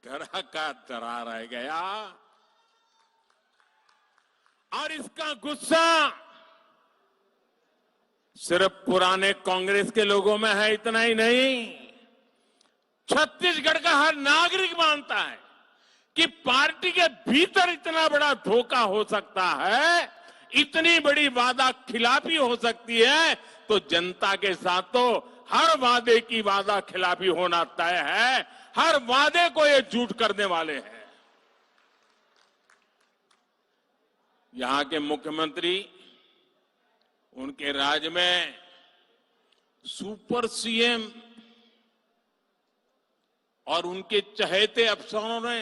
धरा का धरा रह गया। और इसका गुस्सा सिर्फ पुराने कांग्रेस के लोगों में है, इतना ही नहीं, छत्तीसगढ़ का हर नागरिक मानता है कि पार्टी के भीतर इतना बड़ा धोखा हो सकता है, इतनी बड़ी वादा खिलाफी हो सकती है, तो जनता के साथ तो हर वादे की वादा खिलाफी होना तय है। हर वादे को ये झूठ करने वाले हैं। यहां के मुख्यमंत्री, उनके राज में सुपर सीएम और उनके चहेते अफसरों ने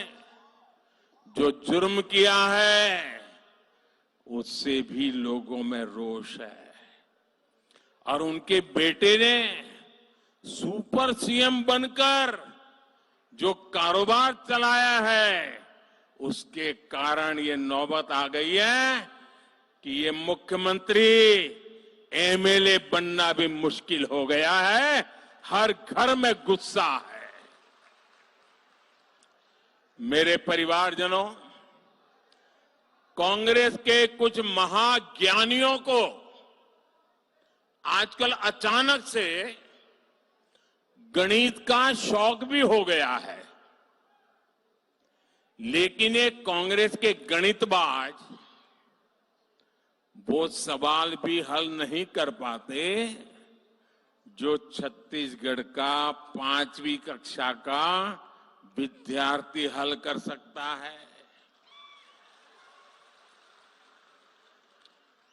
जो जुर्म किया है, उससे भी लोगों में रोष है। और उनके बेटे ने सुपर सीएम बनकर जो कारोबार चलाया है, उसके कारण ये नौबत आ गई है कि ये मुख्यमंत्री एमएलए बनना भी मुश्किल हो गया है। हर घर में गुस्सा है। मेरे परिवारजनों, कांग्रेस के कुछ महाज्ञानियों को आजकल अचानक से गणित का शौक भी हो गया है, लेकिन ये कांग्रेस के गणितबाज वो सवाल भी हल नहीं कर पाते जो छत्तीसगढ़ का 5वीं कक्षा का विद्यार्थी हल कर सकता है।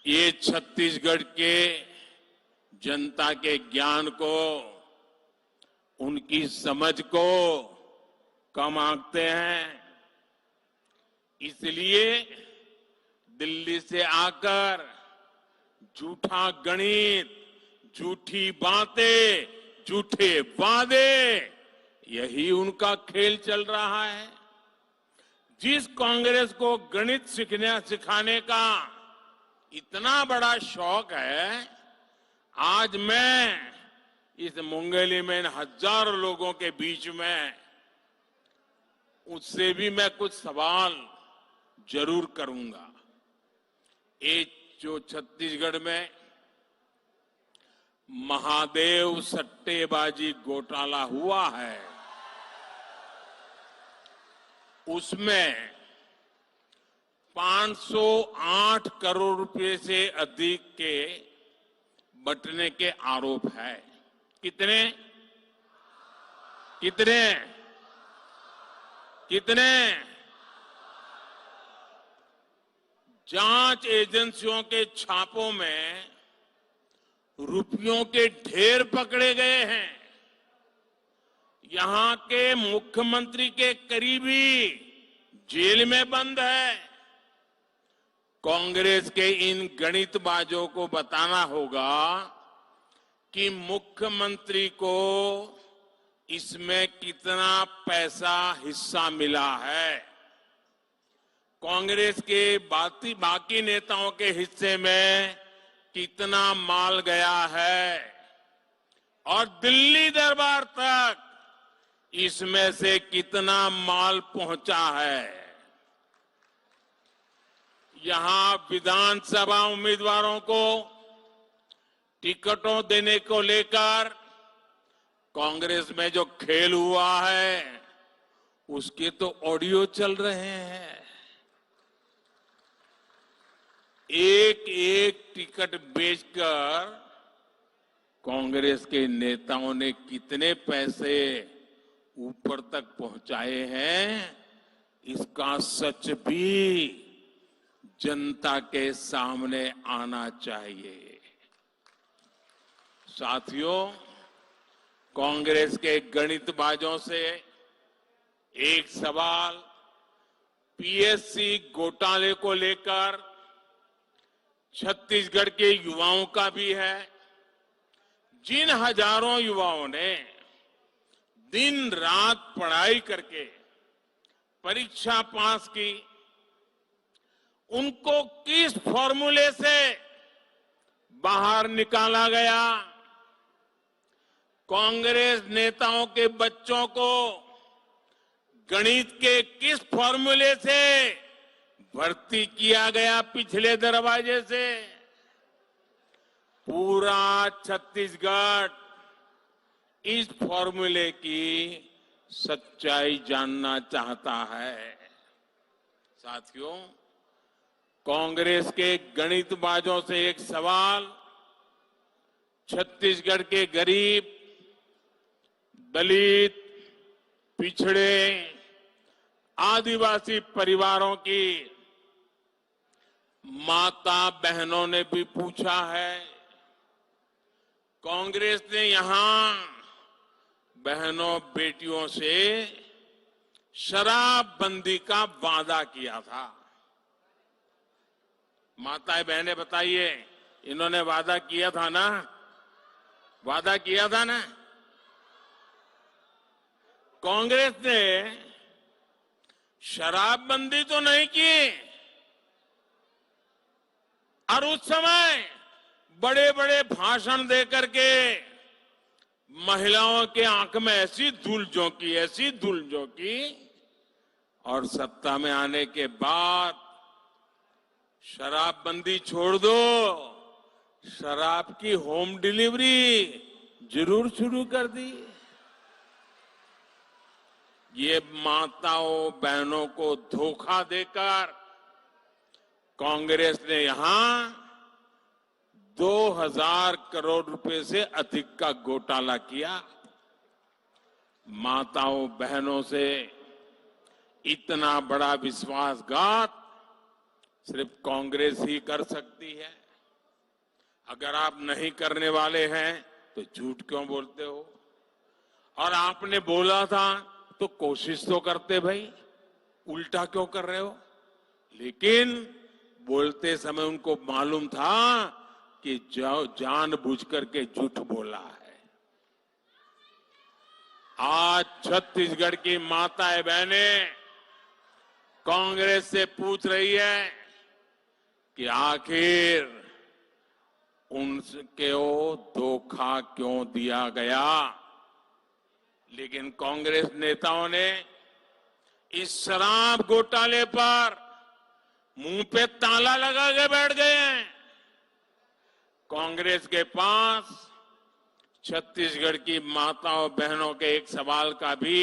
ये छत्तीसगढ़ के जनता के ज्ञान को, उनकी समझ को कम आंकते हैं। इसलिए दिल्ली से आकर झूठा गणित, झूठी बातें, झूठे वादे, यही उनका खेल चल रहा है। जिस कांग्रेस को गणित सिखाने का इतना बड़ा शौक है, आज मैं इस मुंगेली में हजारों लोगों के बीच में उससे भी मैं कुछ सवाल जरूर करूंगा। एक जो छत्तीसगढ़ में महादेव सट्टेबाजी घोटाला हुआ है, उसमें 508 करोड़ रुपए से अधिक के बंटने के आरोप है। कितने कितने कितने? जांच एजेंसियों के छापों में रुपयों के ढेर पकड़े गए हैं। यहां के मुख्यमंत्री के करीबी जेल में बंद है। कांग्रेस के इन गणितबाजों को बताना होगा कि मुख्यमंत्री को इसमें कितना पैसा हिस्सा मिला है, कांग्रेस के बाकी नेताओं के हिस्से में कितना माल गया है, और दिल्ली दरबार तक इसमें से कितना माल पहुंचा है। यहां विधानसभा उम्मीदवारों को टिकटों देने को लेकर कांग्रेस में जो खेल हुआ है, उसके तो ऑडियो चल रहे हैं। एक एक टिकट बेचकर कांग्रेस के नेताओं ने कितने पैसे ऊपर तक पहुंचाए हैं, इसका सच भी जनता के सामने आना चाहिए। साथियों, कांग्रेस के गणितबाजों से एक सवाल पीएससी घोटाले को लेकर छत्तीसगढ़ के युवाओं का भी है। जिन हजारों युवाओं ने दिन रात पढ़ाई करके परीक्षा पास की, उनको किस फॉर्मूले से बाहर निकाला गया? कांग्रेस नेताओं के बच्चों को गणित के किस फॉर्मूले से भर्ती किया गया पिछले दरवाजे से? पूरा छत्तीसगढ़ इस फॉर्मूले की सच्चाई जानना चाहता है। साथियों, कांग्रेस के गणितबाजों से एक सवाल, छत्तीसगढ़ के गरीब, दलित, पिछड़े, आदिवासी परिवारों की माता बहनों ने भी पूछा है। कांग्रेस ने यहां बहनों बेटियों से शराबबंदी का वादा किया था। माताएं बहनें बताइए, इन्होंने वादा किया था ना? वादा किया था ना? कांग्रेस ने शराबबंदी तो नहीं की, और उस समय बड़े बड़े भाषण देकर के महिलाओं के आंख में ऐसी धूल झोंकी, ऐसी धूल झोंकी, और सत्ता में आने के बाद शराबबंदी छोड़ दो, शराब की होम डिलीवरी जरूर शुरू कर दी। ये माताओं बहनों को धोखा देकर कांग्रेस ने यहां 2000 करोड़ रुपए से अधिक का घोटाला किया। माताओं बहनों से इतना बड़ा विश्वासघात सिर्फ कांग्रेस ही कर सकती है। अगर आप नहीं करने वाले हैं तो झूठ क्यों बोलते हो? और आपने बोला था तो कोशिश तो करते भाई, उल्टा क्यों कर रहे हो? लेकिन बोलते समय उनको मालूम था कि जानबूझ करके झूठ बोला है। आज छत्तीसगढ़ की माताएं बहनें कांग्रेस से पूछ रही है कि आखिर उनको धोखा क्यों दिया गया। लेकिन कांग्रेस नेताओं ने इस शराब घोटाले पर मुंह पे ताला लगा के बैठ गए हैं। कांग्रेस के पास छत्तीसगढ़ की माताओं बहनों के एक सवाल का भी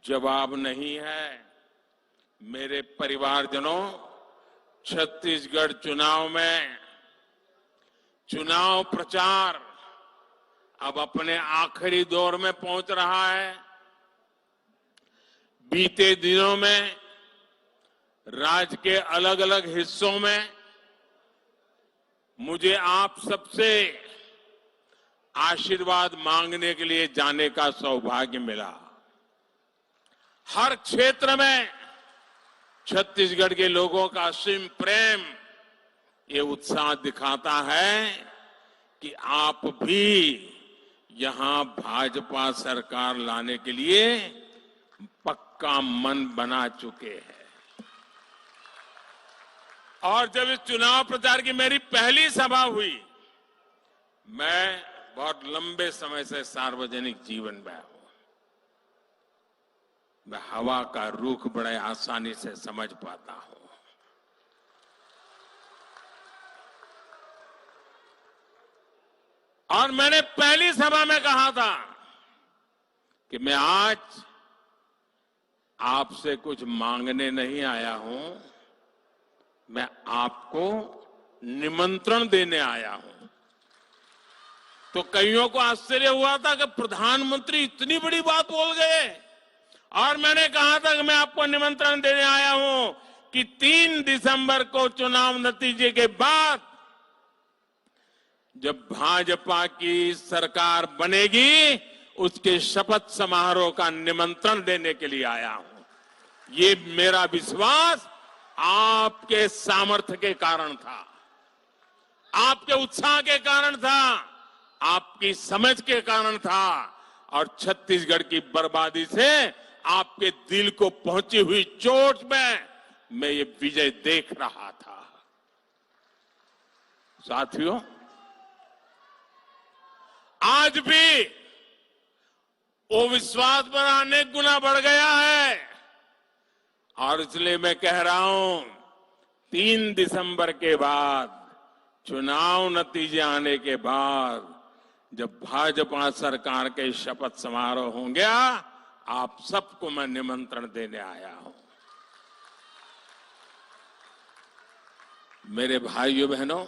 जवाब नहीं है। मेरे परिवारजनों, छत्तीसगढ़ चुनाव में चुनाव प्रचार अब अपने आखिरी दौर में पहुंच रहा है। बीते दिनों में राज्य के अलग अलग हिस्सों में मुझे आप सबसे आशीर्वाद मांगने के लिए जाने का सौभाग्य मिला। हर क्षेत्र में छत्तीसगढ़ के लोगों का असीम प्रेम ये उत्साह दिखाता है कि आप भी यहां भाजपा सरकार लाने के लिए पक्का मन बना चुके हैं। और जब इस चुनाव प्रचार की मेरी पहली सभा हुई, मैं बहुत लंबे समय से सार्वजनिक जीवन में हूं, मैं हवा का रुख बड़े आसानी से समझ पाता हूं। और मैंने पहली सभा में कहा था कि मैं आज आपसे कुछ मांगने नहीं आया हूं, मैं आपको निमंत्रण देने आया हूं। तो कईयों को आश्चर्य हुआ था कि प्रधानमंत्री इतनी बड़ी बात बोल गए। और मैंने कहा था कि मैं आपको निमंत्रण देने आया हूं कि 3 दिसंबर को चुनाव नतीजे के बाद जब भाजपा की सरकार बनेगी, उसके शपथ समारोह का निमंत्रण देने के लिए आया हूं। ये मेरा विश्वास आपके सामर्थ्य के कारण था, आपके उत्साह के कारण था, आपकी समझ के कारण था, और छत्तीसगढ़ की बर्बादी से आपके दिल को पहुंची हुई चोट में मैं ये विजय देख रहा था। साथियों, आज भी वो विश्वास पर अनेक गुना बढ़ गया है। और इसलिए मैं कह रहा हूं 3 दिसंबर के बाद चुनाव नतीजे आने के बाद जब भाजपा सरकार के शपथ समारोह होंगे आप सबको मैं निमंत्रण देने आया हूं। मेरे भाइयों बहनों,